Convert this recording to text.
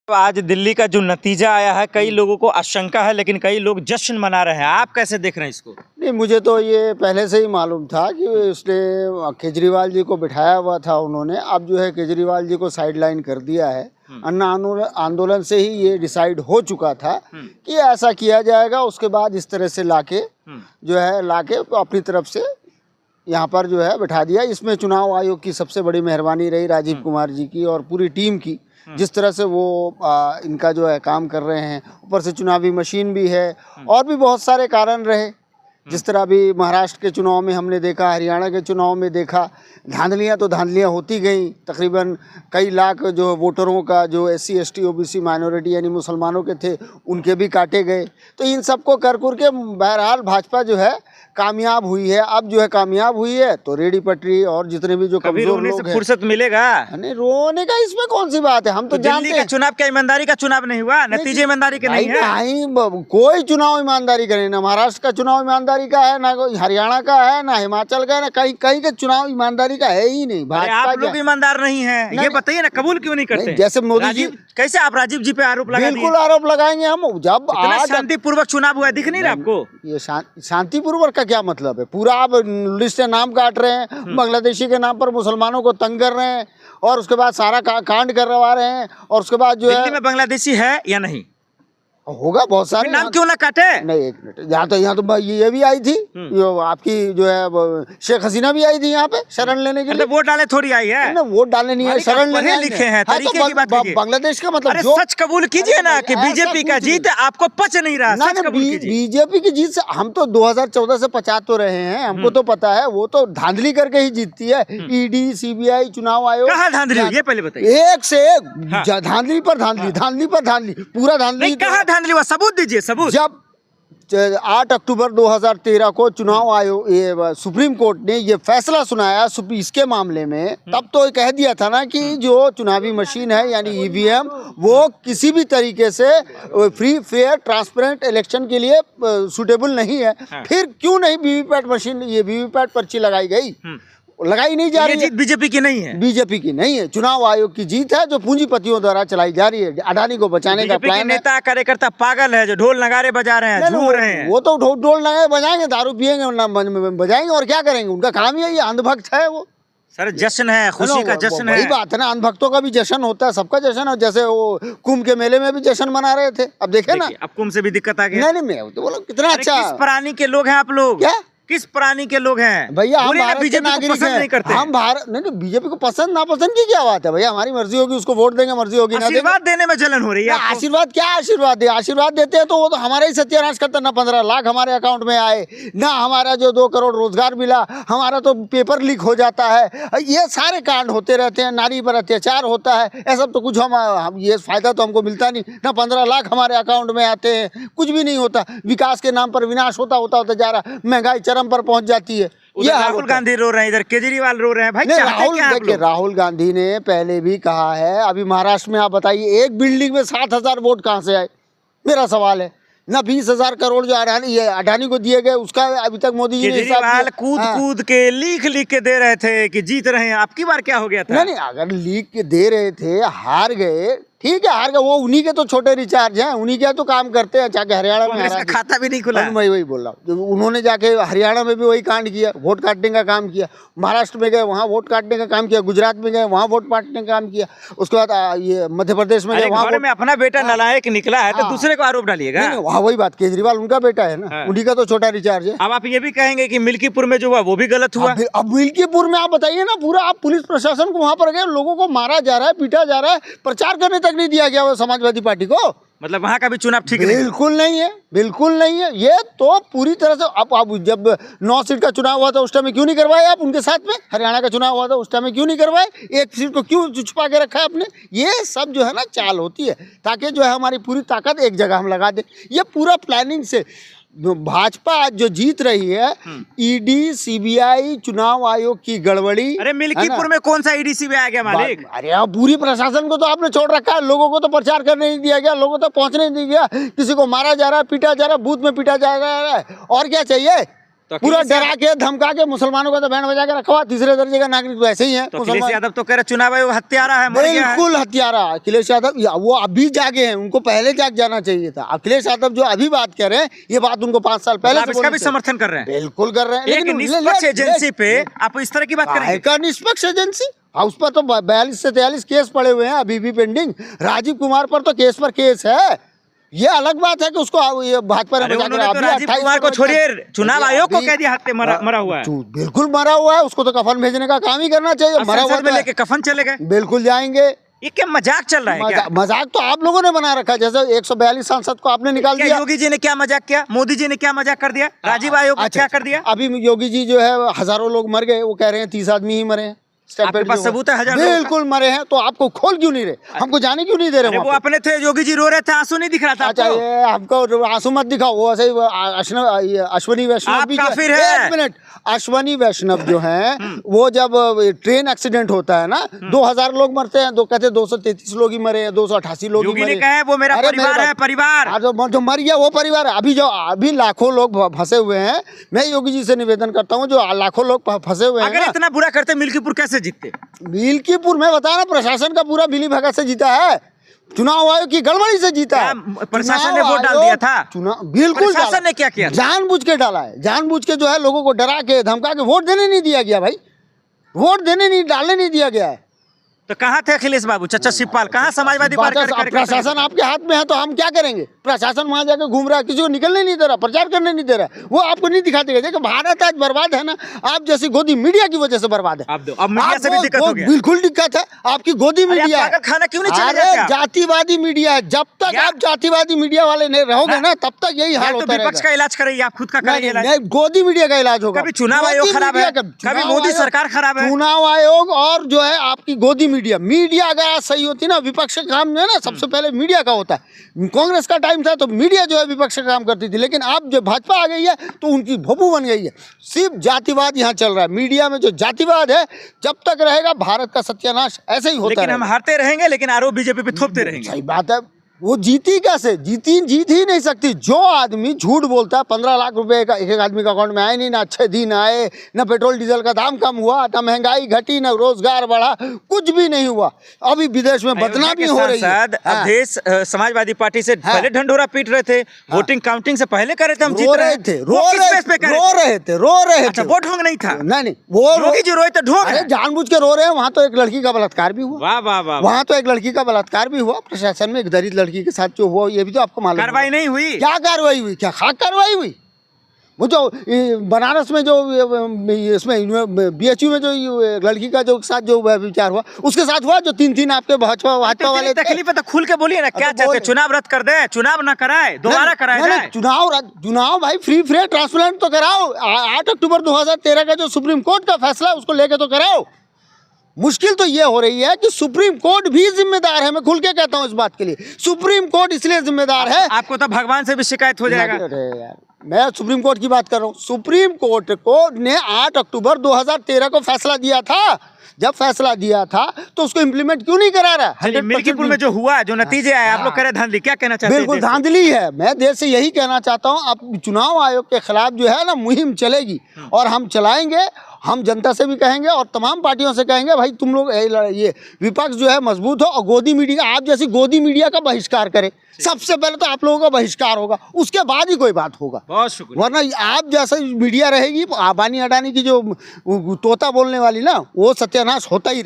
आज दिल्ली का जो नतीजा आया है, कई लोगों को आशंका है, लेकिन कई लोग जश्न मना रहे हैं। आप कैसे देख रहे हैं इसको? नहीं, मुझे तो ये पहले से ही मालूम था कि उसने केजरीवाल जी को बिठाया हुआ था उन्होंने। अब जो है केजरीवाल जी को साइडलाइन कर दिया है। अन्ना आंदोलन से ही ये डिसाइड हो चुका था कि ऐसा किया जाएगा। उसके बाद इस तरह से लाके अपनी तरफ से यहाँ पर जो है बैठा दिया। इसमें चुनाव आयोग की सबसे बड़ी मेहरबानी रही, राजीव कुमार जी की और पूरी टीम की, जिस तरह से वो इनका जो है काम कर रहे हैं। ऊपर से चुनावी मशीन भी है और भी बहुत सारे कारण रहे। जिस तरह अभी महाराष्ट्र के चुनाव में हमने देखा, हरियाणा के चुनाव में देखा, धांधलियाँ होती गई। तकरीबन कई लाख जो वोटरों का जो SC ST OBC माइनॉरिटी यानी मुसलमानों के थे, उनके भी काटे गए। तो इन सबको कर के बहरहाल भाजपा जो है कामयाब हुई है। अब जो है कामयाब हुई है तो रेडी पटरी और जितने भी जो कमजोर लोग हैं, फुर्सत मिलेगा? नहीं, रोने का इसमें कौन सी बात है। हम तो जानते हैं चुनाव क्या ईमानदारी का चुनाव नहीं हुआ, नतीजे ईमानदारी के नहीं है। कोई चुनाव ईमानदारी का नहीं, ना महाराष्ट्र का चुनाव ईमानदारी का है, ना हरियाणा का है, ना हिमाचल का है, ना कहीं का चुनाव ईमानदारी का है ही नहीं। आप लोग ईमानदार नहीं है, ये बताइए ना, कबूल क्यों नहीं करते? जैसे मोदी जी, कैसे आप राजीव जी पे आरोप लगा? बिल्कुल आरोप लगाएंगे हम। जब आज शांतिपूर्वक चुनाव हुआ, दिख नहीं रहा आपको? ये शांतिपूर्वक का क्या मतलब है? पूरा आप लिस्ट से नाम काट रहे हैं, बांग्लादेशी के नाम पर मुसलमानों को तंग कर रहे हैं और उसके बाद सारा कांड करवा रहे हैं। और उसके बाद जो दिल्ली में बांग्लादेशी है या नहीं? होगा बहुत सारे। नाम क्यों ना काटे? नहीं, एक मिनट, यहाँ तो ये भी आई थी, आपकी जो है शेख हसीना भी आई थी यहाँ पे शरण लेने के लिए। वोट डाले थोड़ी आई है ना, वोट डालने नहीं है, शरण लेने लिखे हैं। तरीके की बात कीजिए। बांग्लादेश का मतलब जो सच कबूल कीजिए ना कि बीजेपी का जीत आपको पच नहीं रहा। बीजेपी की जीत से हम तो 2014 से पचा तो रहे हैं, हमको तो पता है। वो तो धांधली करके ही जीतती है। ED CBI चुनाव आयोग कहाँ धांधली? ये पहले बताइए। एक से एक धांधली पर धांधली, धांधली पर धांधली, पूरा धांधली। सबूत दीजिए, सबूत। जब 8 अक्टूबर 2013 को चुनाव आयोग सुप्रीम कोर्ट ने ये फैसला सुनाया इसके मामले में, तब तो कह दिया था ना कि जो चुनावी मशीन है यानी EVM वो किसी भी तरीके से फ्री फेयर ट्रांसपेरेंट इलेक्शन के लिए सूटेबल नहीं है। फिर क्यों नहीं VVPAT मशीन, ये VVPAT पर्ची लगाई गई? लगाई नहीं जा रही है। बीजेपी की नहीं है, बीजेपी की नहीं है, चुनाव आयोग की जीत है जो पूंजीपतियों द्वारा चलाई जा रही है। अडानी को बचाने का प्लान है। नेता कार्यकर्ता पागल है जो ढोल नगारे बजा रहे हैं, झूम रहे हैं। वो तो ढोल नगारे बजाएंगे, दारू पियेंगे, बजाएंगे और क्या करेंगे? उनका काम ही है, अंधभक्त है वो। सर जश्न है, खुशी का जश्न है। वही बात है ना, अंधभक्तों का भी जश्न होता है, सबका जश्न है। जैसे वो कुंभ के मेले में भी जश्न मना रहे थे, अब देखे ना। अब कुंभ से भी दिक्कत आ गई। नहीं, मैं तो बोला कितना अच्छा। किस प्राणी के लोग हैं आप लोग? क्या किस प्राणी के लोग हैं भैया? हम भारत के नागरिक पसंद नहीं करते। हम भारत नहीं, बीजेपी को पसंद नापसंद की क्या बात है भैया? हमारी मर्जी होगी, उसको वोट देंगे, मर्जी होगी ना। आशीर्वाद देने में जलन हो रही है। आशीर्वाद क्या आशीर्वाद दे? आशीर्वाद देते हैं तो वो तो हमारा ही सत्यानाश करता। ना 15 लाख हमारे अकाउंट में आए, ना हमारा जो 2 करोड़ रोजगार मिला, हमारा तो पेपर लीक हो जाता है। ये सारे कांड होते रहते हैं, नारी पर अत्याचार होता है, ऐसा तो कुछ हम ये फायदा तो हमको मिलता नहीं। ना 15 लाख हमारे अकाउंट में आते हैं, कुछ भी नहीं होता। विकास के नाम पर विनाश होता जा रहा, महंगाई चरम पर पहुंच जाती है। ये राहुल गांधी रो रहे हैं, इधर केजरीवाल रो रहे हैं। भाई राहुल गांधी ने पहले भी कहा है। अभी महाराष्ट्र में आप बताइए, एक बिल्डिंग में 7,000 वोट कहाँ से आए? मेरा सवाल है ना। 20,000 करोड़ जो अडानी को दिए गए, उसका अभी तक मोदी जी ने कूद के लिख के दे रहे थे कि जीत रहे हैं। आपकी बार क्या हो गया था? नहीं, अगर लिख के दे रहे थे, हार गए, ठीक है, हार गए। वो उन्हीं के तो छोटे रिचार्ज हैं, उन्हीं के तो काम करते हैं। जाके हरियाणा में खाता भी नहीं खुला। मैं वही बोल रहा हूँ, उन्होंने जाके हरियाणा में भी वही कांड किया, वोट काटने का काम किया। महाराष्ट्र में गए, वहाँ वोट काटने का काम किया। गुजरात में गए, वहाँ वोट काटने का काम किया। उसके बाद ये मध्य प्रदेश में गए, वहाँ में अपना बेटा नालायक निकला है तो दूसरे को आरोप डालिएगा। वहाँ वही बात, केजरीवाल उनका बेटा है ना, उन्हीं का तो छोटा रिचार्ज है। अब आप ये भी कहेंगे कि मिल्कीपुर में जो हुआ वो भी गलत हुआ। अब मिल्कीपुर में आप बताइए ना, पूरा आप पुलिस प्रशासन को वहाँ पर गए, लोगों को मारा जा रहा है, पीटा जा रहा है, प्रचार करने तक नहीं दिया गया समाजवादी पार्टी को। मतलब वहाँ का भी चुनाव ठीक बिल्कुल नहीं है, बिल्कुल नहीं है। ये तो पूरी तरह से अब जब 9 सीट का चुनाव हुआ था उस टाइम में क्यों नहीं करवाए आप उनके साथ में? हरियाणा का चुनाव हुआ था उस टाइम में क्यों नहीं करवाए? एक सीट को क्यों छुपा के रखा है आपने? ये सब जो है ना चाल होती है, ताकि जो है हमारी पूरी ताकत एक जगह हम लगा दें। ये पूरा प्लानिंग से भाजपा आज जो जीत रही है, ED CBI चुनाव आयोग की गड़बड़ी। अरे मिल्कीपुर में कौन सा ED CBI आ गया मालिक? अरे आप पूरी प्रशासन को तो आपने छोड़ रखा है, लोगों को तो प्रचार करने नहीं दिया गया, लोगों तक पहुंचने नहीं दिया गया। किसी को मारा जा रहा है, पीटा जा रहा है, बूथ में पीटा जा रहा है, और क्या चाहिए? तो पूरा अखिलेश डरा के धमका के मुसलमानों का तो बैंड बजा के रखा हुआ, तीसरे दर्जे का नागरिक तो ऐसे ही है तो अखिलेश मुसलमान। यादव तो कह रहे चुनाव आयोग हत्यारा है, मर गया है। बिल्कुल हत्यारा अखिलेश यादव, वो अभी जागे हैं, उनको पहले जाग जाना चाहिए था। अखिलेश यादव जो अभी बात कर रहे हैं, ये बात उनको 5 साल पहले आप से इसका बोलनी भी चाहिए। समर्थन कर रहे हैं? बिल्कुल कर रहे हैं, एक निष्पक्ष एजेंसी पे आप इस तरह की बात करेंगे? का निष्पक्ष एजेंसी, उस पर तो 42 से 43 केस पड़े हुए हैं अभी भी पेंडिंग। राजीव कुमार पर तो केस है। ये अलग बात है कि उसको ये भाजपा अरे ने उन्होंने तो राजीव कुमार को छोड़िए, चुनाव आयोग को कह दिया हत्या मरा हुआ है। बिल्कुल मरा हुआ है, उसको तो कफन भेजने का काम ही करना चाहिए। मरा हुआ में लेके कफन चले गए, बिल्कुल जाएंगे। ये क्या मजाक चल रहा है क्या? मजाक तो आप लोगों ने बना रखा है, जैसे 142 सांसद को आपने निकाल दिया। योगी जी ने क्या मजाक किया, मोदी जी ने क्या मजाक कर दिया, राजीव आयोग ने क्या कर दिया? अभी योगी जी जो है हजारों लोग मर गए, वो कह रहे हैं 30 आदमी ही मरे हैं। आपके पास सबूत है? 1000 लोगों का? बिल्कुल मरे हैं, तो आपको खोल क्यों नहीं रहे, हमको जाने क्यों नहीं दे रहे? वो अपने थे, योगी जी रो रहे थे, आंसू नहीं दिख रहा था अच्छा, आपको? ये हमको आंसू मत दिखाओ। वो ऐसे ही अश्वनी वैष्णव आप भी काफिर हैं। एक मिनट, अश्वनी वैष्णव जो हैं वो जब ट्रेन एक्सीडेंट होता है ना, 2000 लोग मरते हैं, कहते 233 लोग ही मरे हैं, 288 लोग ही योगी मरे। ने कहा है वो मेरा अरे परिवार है, परिवार। जो मर गया वो परिवार है। अभी लाखों लोग फंसे हुए हैं। मैं योगी जी से निवेदन करता हूँ, जो लाखों लोग फंसे हुए हैं अगर ना, इतना बुरा करते मिल्कीपुर कैसे जीतते? मिल्कीपुर में बता रहा, प्रशासन का पूरा मिली भगत से जीता है, चुनाव आयोग की गड़बड़ी से जीता है। प्रशासन ने वोट डाल दिया था? चुनाव बिल्कुल प्रशासन ने क्या किया? जानबूझ के डाला है, जानबूझ के जो है लोगों को डरा के धमका के वोट देने नहीं दिया गया भाई, वोट देने नहीं, डालने नहीं दिया गया है। तो कहाँ थे अखिलेश बाबू, चचा शिवपाल, कहाँ समाजवादी पार्टी? प्रशासन आपके हाथ में है तो हम क्या करेंगे? प्रशासन वहां जाके घूम रहा है, किसी को निकलने नहीं दे रहा, प्रचार करने नहीं दे रहा, वो आपको नहीं दिखाते गए। देखो भारत आज बर्बाद है ना, आप जैसी गोदी मीडिया की वजह से बर्बाद है। अब मीडिया से भी दिक्कत हो गया। बिल्कुल दिक्कत है, आपकी गोदी मीडिया है। खाना क्यों नहीं चलेगा? अरे जातिवादी मीडिया है, जब तक आप जातिवादी मीडिया वाले नहीं रहोगे ना, तब तक यही हाल होता रहेगा। विपक्ष का इलाज करिए, आप खुद का करिए इलाज। नहीं, गोदी मीडिया का इलाज होगा। कभी चुनाव आयोग खराब है, कभी मोदी सरकार खराब है। चुनाव आयोग और जो है आपकी गोदी मीडिया अगर आज सही होती ना, विपक्ष का काम जो है ना सबसे पहले मीडिया का होता है। कांग्रेस का टाइम था तो मीडिया जो है विपक्ष का काम करती थी, लेकिन अब जो भाजपा आ गई है तो उनकी भोपू बन गई है। सिर्फ जातिवाद यहाँ चल रहा है, मीडिया में जो जातिवाद है जब तक रहेगा भारत का सत्यानाश ऐसे ही होता है। लेकिन हम हारते रहेंगे, लेकिन आरोप बीजेपी पे थोपते रहेंगे। सही बात है, वो जीती कैसे? जीत ही नहीं सकती। जो आदमी झूठ बोलता है, 15 लाख रुपए का एक आदमी का अकाउंट में आए नहीं, ना अच्छे दिन आए, ना पेट्रोल डीजल का दाम कम हुआ, ना महंगाई घटी, ना रोजगार बढ़ा, कुछ भी नहीं हुआ। अभी विदेश में बदनामी हो रही है। अवधेश समाजवादी पार्टी से पहले ढंढोरा पीट रहे थे, वोटिंग काउंटिंग से पहले कर रहे थे, हम जीत रहे थे, रो रहे थे। वो ढोंग नहीं था। नहीं, वो योगी जी रोए तो ढोंग, जानबूझ के रो रहे हैं। वहाँ तो एक लड़की का बलात्कार भी हुआ। वाह वाह वाह। वहाँ तो एक लड़की का बलात्कार भी हुआ, प्रशासन में एक दलित लड़की के साथ जो हुआ, ये भी तो आपको मालूम। कार्रवाई नहीं हुई? क्या कार्रवाई हुई? क्या खाक कार्रवाई हुई? वो जो बनारस में जो इसमें BHU में जो लड़की का जो साथ जो विचार हुआ, उसके साथ हुआ जो 3 आपके भाजपा वाले। तकलीफ है तो खुल के बोलिए ना, क्या चाहते? चुनाव रद्द कर दे, चुनाव ना कराए, दोबारा कराया जाए। चुनाव भाई फ्री फेयर ट्रांसपेरेंट तो कराओ। 8 अक्टूबर 2013 का जो सुप्रीम कोर्ट का फैसला उसको लेके तो कराओ। मुश्किल तो ये हो रही है कि सुप्रीम कोर्ट भी जिम्मेदार है। मैं खुल के कहता हूँ इस बात के लिए, सुप्रीम कोर्ट इसलिए जिम्मेदार है। आपको तो भगवान से भी शिकायत हो जाएगा। यार मैं सुप्रीम कोर्ट की बात कर रहा हूँ। सुप्रीम कोर्ट को ने 8 अक्टूबर 2013 को फैसला दिया था। जब फैसला दिया था तो उसको इम्प्लीमेंट क्यों नहीं करा रहा है? मिल्कीपुर में जो हुआ, जो नतीजे आए, आप लोग कह रहे धांधली, क्या कहना चाहते हैं? बिल्कुल धांधली है। मैं देश से यही कहना चाहता हूँ, अब चुनाव आयोग के खिलाफ जो है ना मुहिम चलेगी और हम चलाएंगे। हम जनता से भी कहेंगे और तमाम पार्टियों से कहेंगे, भाई तुम लोग ये विपक्ष जो है मजबूत हो और गोदी मीडिया, आप जैसी गोदी मीडिया का बहिष्कार करें। सबसे पहले तो आप लोगों का बहिष्कार होगा, उसके बाद ही कोई बात होगा। बहुत शुक्रिया। वरना आप जैसा मीडिया रहेगी, आबानी अडानी की जो तोता बोलने वाली ना, वो सत्यानाश होता ही रहे।